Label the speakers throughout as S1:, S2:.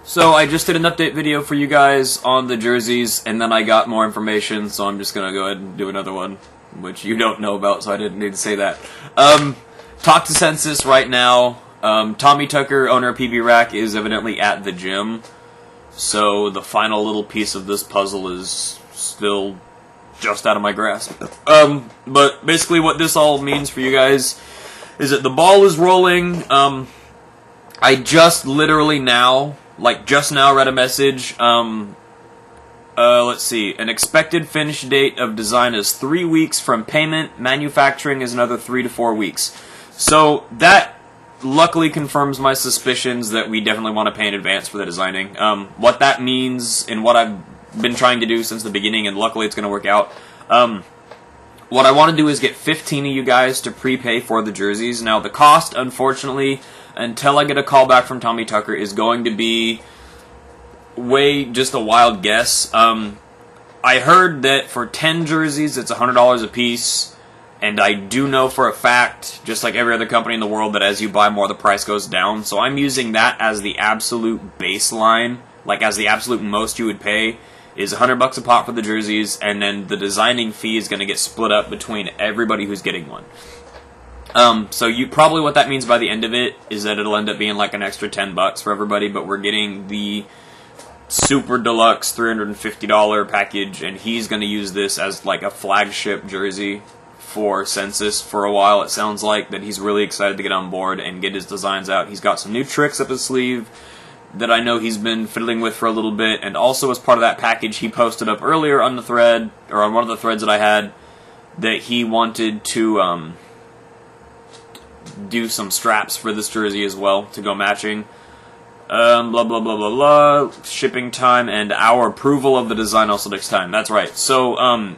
S1: So I just did an update video for you guys on the jerseys, and then I got more information, so I'm just gonna go ahead and do another one, which you don't know about, so I didn't need to say that. Talk to Census right now. Tommy Tucker, owner of PB Rack, is evidently at the gym, so the final little piece of this puzzle is still just out of my grasp. But basically what this all means for you guys is that the ball is rolling. I just literally now, just now read a message. Let's see. An expected finish date of design is 3 weeks from payment. Manufacturing is another 3 to 4 weeks. So that luckily confirms my suspicions that we definitely want to pay in advance for the designing. What that means and what I've been trying to do since the beginning, and luckily it's going to work out. What I want to do is get 15 of you guys to prepay for the jerseys. Now the cost, unfortunately, until I get a call back from Tommy Tucker, is going to be just a wild guess. I heard that for 10 jerseys it's $100 a piece, and I do know for a fact, just like every other company in the world, that as you buy more the price goes down. So I'm using that as the absolute baseline, as the absolute most you would pay is $100 a pop for the jerseys, and then the designing fee is going to get split up between everybody who's getting one. So probably what that means by the end of it is that it'll end up being like an extra $10 for everybody, but we're getting the super deluxe $350 package, and he's going to use this as like a flagship jersey for Census for a while. It sounds like that he's really excited to get on board and get his designs out. He's got some new tricks up his sleeve that I know he's been fiddling with for a little bit, and also as part of that package he posted up earlier on the thread, or on one of the threads that I had, that he wanted to do some straps for this jersey as well to go matching. Blah blah blah blah blah. Shipping time and our approval of the design also takes time. That's right. So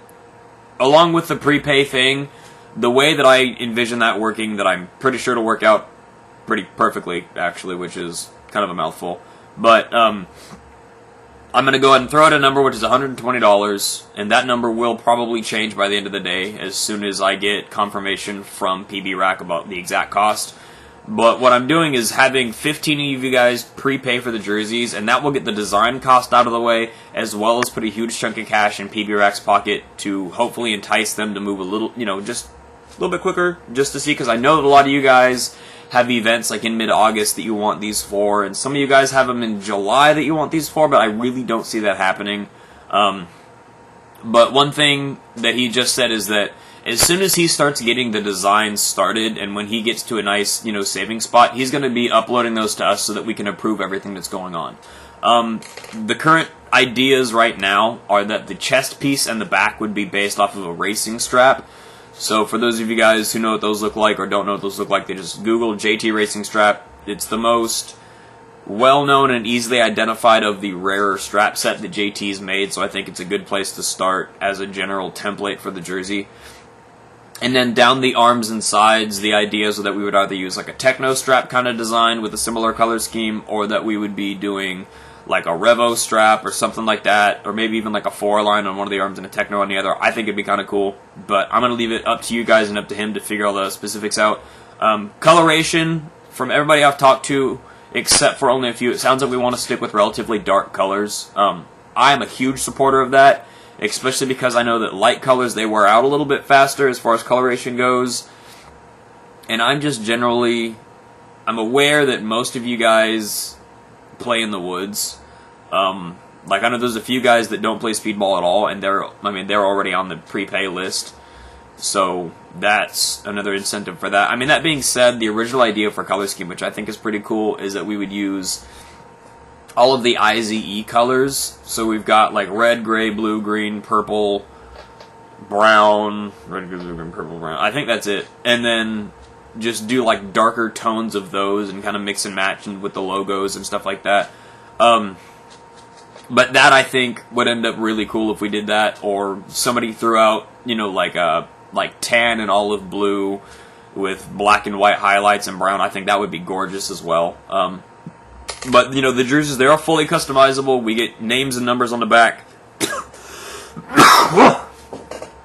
S1: along with the prepay thing, the way that I envision that working, that I'm pretty sure to work out pretty perfectly actually, which is kind of a mouthful, but I'm going to go ahead and throw out a number which is $120, and that number will probably change by the end of the day as soon as I get confirmation from PB Rack about the exact cost. But what I'm doing is having 15 of you guys prepay for the jerseys, and that will get the design cost out of the way, as well as put a huge chunk of cash in PB Rack's pocket to hopefully entice them to move a little, just a little bit quicker, just to see, because I know that a lot of you guys have events like in mid-August that you want these for, and some of you guys have them in July that you want these for, but I really don't see that happening. But one thing that he just said is that as soon as he starts getting the designs started, and when he gets to a nice, saving spot, he's going to be uploading those to us so that we can approve everything that's going on. The current ideas right now are that the chest piece and the back would be based off of a racing strap. So for those of you guys who know what those look like or don't know what those look like, they just Google JT Racing Strap. It's the most well-known and easily identified of the rarer strap set that JT's made, so I think it's a good place to start as a general template for the jersey. And then down the arms and sides, the idea is that we would either use like a techno strap kind of design with a similar color scheme, or that we would be doing like a Revo strap or something like that, or maybe even like a 4-line on one of the arms and a techno on the other. I think it'd be kind of cool, but I'm going to leave it up to you guys and up to him to figure all the specifics out. Coloration, from everybody I've talked to, except for only a few, it sounds like we want to stick with relatively dark colors. I am a huge supporter of that, especially because I know that light colors, they wear out a little bit faster as far as coloration goes, and I'm aware that most of you guys play in the woods. I know there's a few guys that don't play speedball at all, and they're already on the prepay list, so that's another incentive for that. That being said, the original idea for color scheme, which I think is pretty cool, is that we would use all of the IZE colors. So we've got like red, gray, blue, green, purple, brown, red, blue, green, purple, brown. I think that's it. And then just do like darker tones of those and kind of mix and match with the logos and stuff like that. But that, I think, would end up really cool if we did that, or somebody threw out, like tan and olive blue with black and white highlights and brown. I think that would be gorgeous as well. But, the jerseys, they are fully customizable. We get names and numbers on the back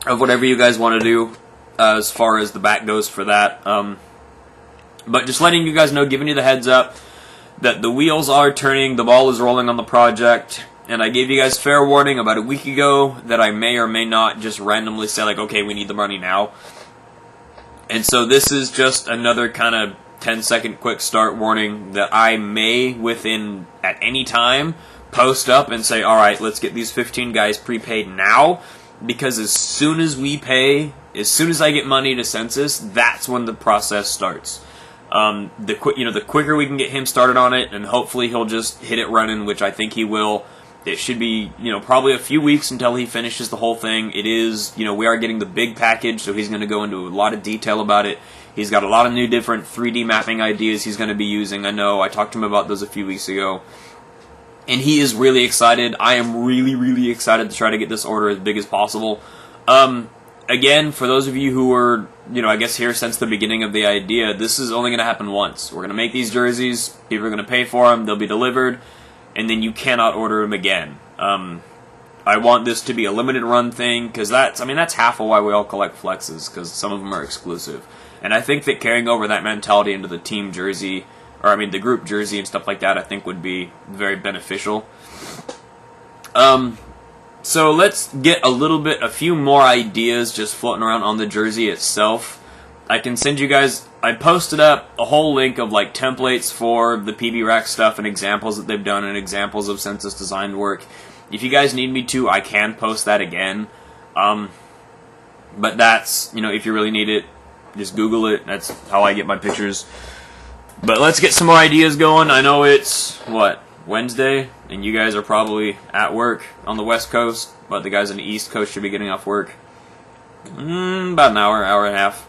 S1: of whatever you guys want to do as far as the back goes for that. But just letting you guys know, giving you the heads up, that the wheels are turning, the ball is rolling on the project, and I gave you guys fair warning about a week ago that I may or may not just randomly say, like, okay, we need the money now. And so this is just another kind of 10-second quick start warning that I may, at any time, post up and say, alright, let's get these 15 guys prepaid now, because as soon as we pay, as soon as I get money to Census, that's when the process starts. The quicker we can get him started on it, and hopefully he'll just hit it running, which I think he will. It should be, probably a few weeks until he finishes the whole thing. It is, we are getting the big package, so he's going to go into a lot of detail about it. He's got a lot of new different 3D mapping ideas he's going to be using. I know, I talked to him about those a few weeks ago. And he is really excited. I am really, really excited to try to get this order as big as possible. Again, for those of you who were, I guess here since the beginning of the idea, this is only going to happen once. We're going to make these jerseys, people are going to pay for them, they'll be delivered, and then you cannot order them again. I want this to be a limited run thing, because that's half of why we all collect flexes, because some of them are exclusive. And I think that carrying over that mentality into the team jersey, or the group jersey and stuff like that, I think would be very beneficial. So let's get a few more ideas just floating around on the jersey itself. I can send you guys, I posted up a whole link of like templates for the PB Rack stuff and examples that they've done and examples of Census designed work. If you guys need me to, I can post that again. But that's, if you really need it, just Google it. That's how I get my pictures. But let's get some more ideas going. I know it's, Wednesday, and you guys are probably at work on the West Coast, but the guys on the East Coast should be getting off work about an hour and a half.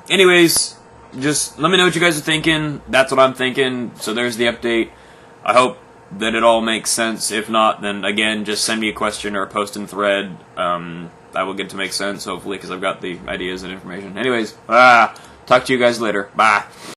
S1: Anyways, just let me know what you guys are thinking. That's what I'm thinking. So there's the update. I hope that it all makes sense. If not, then again, just send me a question or a post in thread. I will get to make sense, hopefully, because I've got the ideas and information. Anyways, talk to you guys later. Bye.